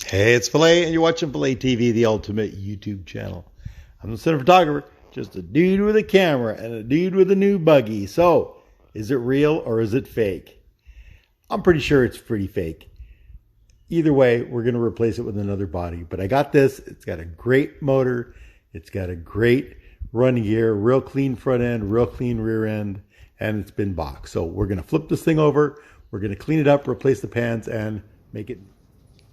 Hey, it's Filet, and you're watching Filet TV, the ultimate YouTube channel. I'm the cinematographer, just a dude with a camera and a dude with a new buggy. So, is it real or is it fake? I'm pretty sure it's pretty fake. Either way, we're going to replace it with another body. But I got this. It's got a great motor. It's got a great run gear, real clean front end, real clean rear end, and it's been boxed. So we're going to flip this thing over. We're going to clean it up, replace the pans, and make it.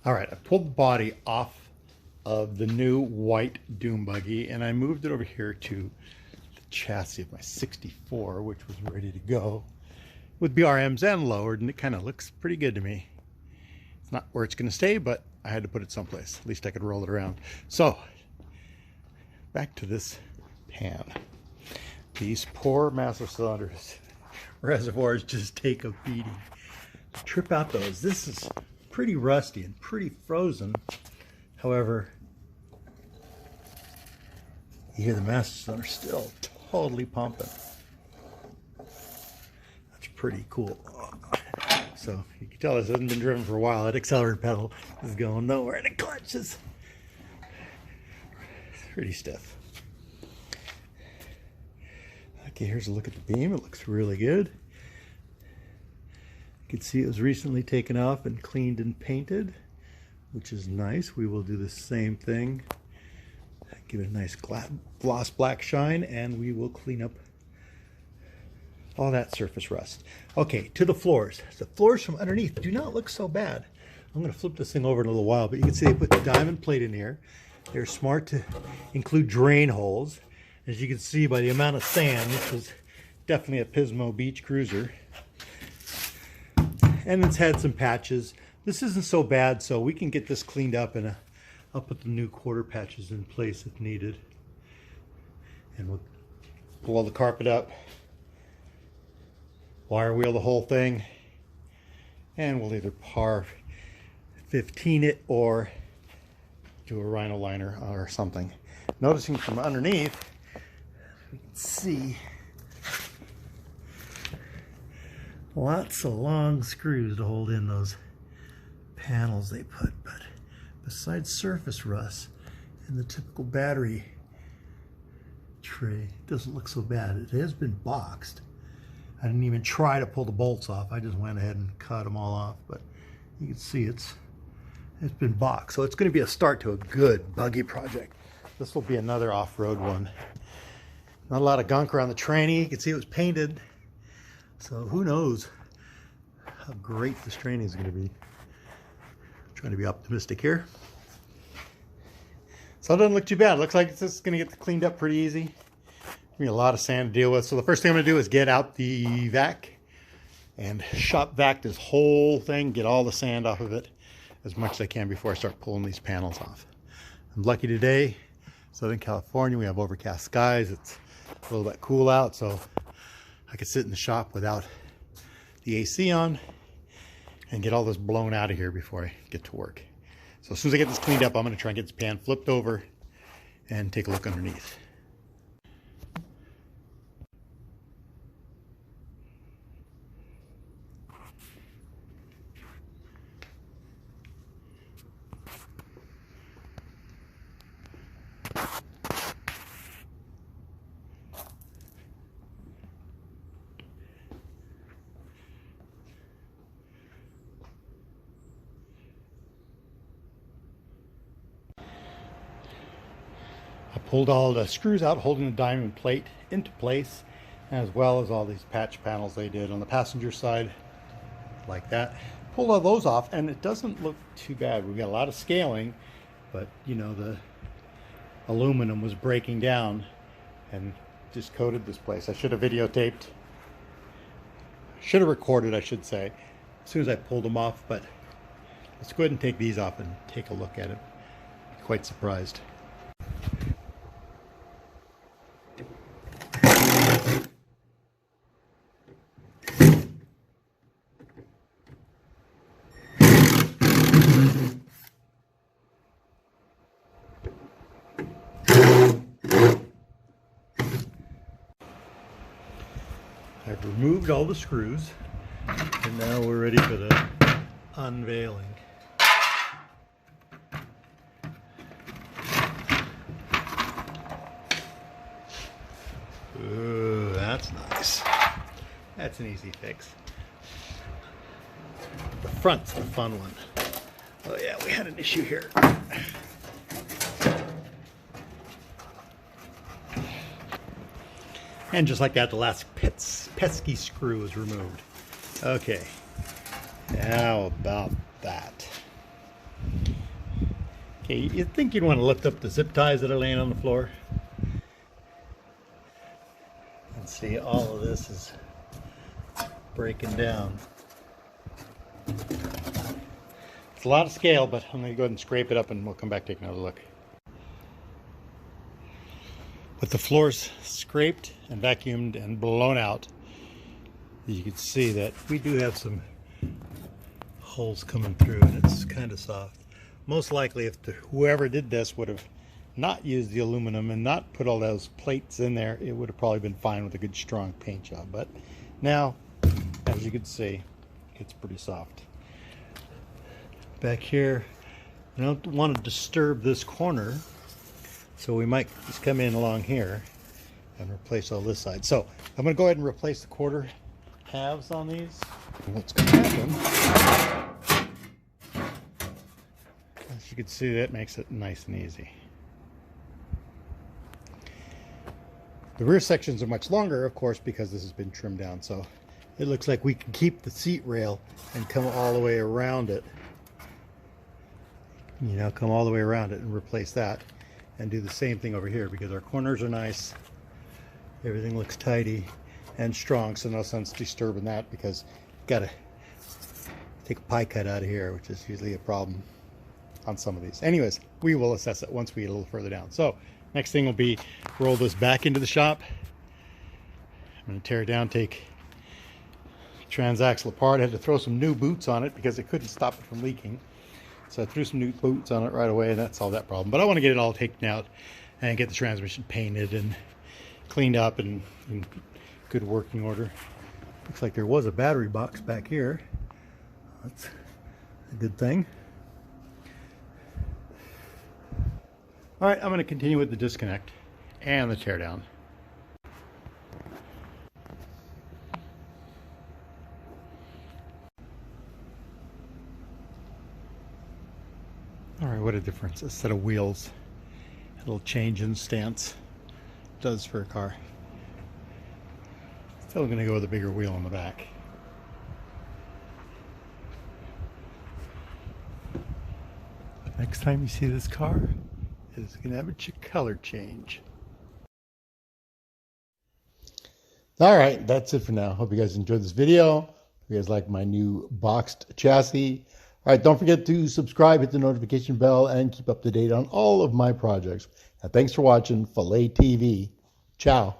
All right, I pulled the body off of the new white Dune Buggy, and I moved it over here to the chassis of my 64, which was ready to go with BRMs and lowered, and it kind of looks pretty good to me. It's not where it's going to stay, but I had to put it someplace. At least I could roll it around. So, back to this pan. These poor master cylinders reservoirs just take a beating. Trip out those. This is pretty rusty and pretty frozen. However, you hear the master cylinder still totally pumping. That's pretty cool. So you can tell this hasn't been driven for a while. That accelerator pedal is going nowhere, and it clutches. It's pretty stiff. Okay, here's a look at the beam. It looks really good. You can see it was recently taken off and cleaned and painted, which is nice. We will do the same thing. Give it a nice gloss black shine, and we will clean up all that surface rust. Okay, to the floors. The floors from underneath do not look so bad. I'm going to flip this thing over in a little while, but you can see they put the diamond plate in here. They're smart to include drain holes. As you can see by the amount of sand, this was definitely a Pismo Beach Cruiser. And it's had some patches. This isn't so bad, so we can get this cleaned up, and I'll put the new quarter patches in place if needed. And we'll pull the carpet up, wire wheel the whole thing, and we'll either par 15 it or do a rhino liner or something. Noticing from underneath, we can see lots of long screws to hold in those panels they put, but besides surface rust and the typical battery tray, it doesn't look so bad. It has been boxed. I didn't even try to pull the bolts off. I just went ahead and cut them all off, but you can see it's been boxed. So it's going to be a start to a good buggy project. This will be another off-road one. Not a lot of gunk around the tranny. You can see it was painted. So who knows how great this training is going to be. I'm trying to be optimistic here. So it doesn't look too bad. It looks like it's just going to get cleaned up pretty easy. Be a lot of sand to deal with. So the first thing I'm going to do is get out the vac and shop vac this whole thing, get all the sand off of it as much as I can before I start pulling these panels off. I'm lucky today, Southern California, we have overcast skies. It's a little bit cool out, so I could sit in the shop without the AC on and get all this blown out of here before I get to work. So as soon as I get this cleaned up, I'm going to try and get this pan flipped over and take a look underneath. I pulled all the screws out holding the diamond plate into place, as well as all these patch panels they did on the passenger side like that. Pulled all those off, and it doesn't look too bad. We've got a lot of scaling, but you know, the aluminum was breaking down and just coated this place. I should have videotaped, should have recorded, I should say, as soon as I pulled them off. But let's go ahead and take these off and take a look at it. Quite surprised. I've removed all the screws, and now we're ready for the unveiling. That's an easy fix. The front's the fun one. Oh yeah, we had an issue here. And just like that, the last pesky screw is removed. Okay, how about that? Okay, you think you'd want to lift up the zip ties that are laying on the floor? And see, all of this is breaking down. It's a lot of scale, but I'm going to go ahead and scrape it up and we'll come back take another look. With the floors scraped and vacuumed and blown out, you can see that we do have some holes coming through, and it's kind of soft. Most likely, if whoever did this would have not used the aluminum and not put all those plates in there, it would have probably been fine with a good strong paint job. But now, as you can see, it's pretty soft. Back here, I don't want to disturb this corner, so we might just come in along here and replace all this side. So I'm going to go ahead and replace the quarter halves on these. And what's going to happen, as you can see, that makes it nice and easy. The rear sections are much longer, of course, because this has been trimmed down. So it looks like we can keep the seat rail and come all the way around it. You know, come all the way around it and replace that. And do the same thing over here, because our corners are nice. Everything looks tidy and strong, so no sense disturbing that, because you've got to take a pie cut out of here, which is usually a problem on some of these. Anyways, we will assess it once we get a little further down. So next thing will be roll this back into the shop. I'm going to tear it down, take the transaxle apart. I had to throw some new boots on it because it couldn't stop it from leaking. So I threw some new boots on it right away, and that solved that problem. But I want to get it all taken out and get the transmission painted and cleaned up and in good working order. Looks like there was a battery box back here. That's a good thing. All right, I'm going to continue with the disconnect and the teardown. All right, what a difference a set of wheels, a little change in stance does for a car. Still going to go with a bigger wheel on the back. Next time you see this car, it's going to have a color change. All right, that's it for now. Hope you guys enjoyed this video. Hope you guys like my new boxed chassis. All right, don't forget to subscribe, hit the notification bell, and keep up to date on all of my projects. And thanks for watching PHILA TV. Ciao.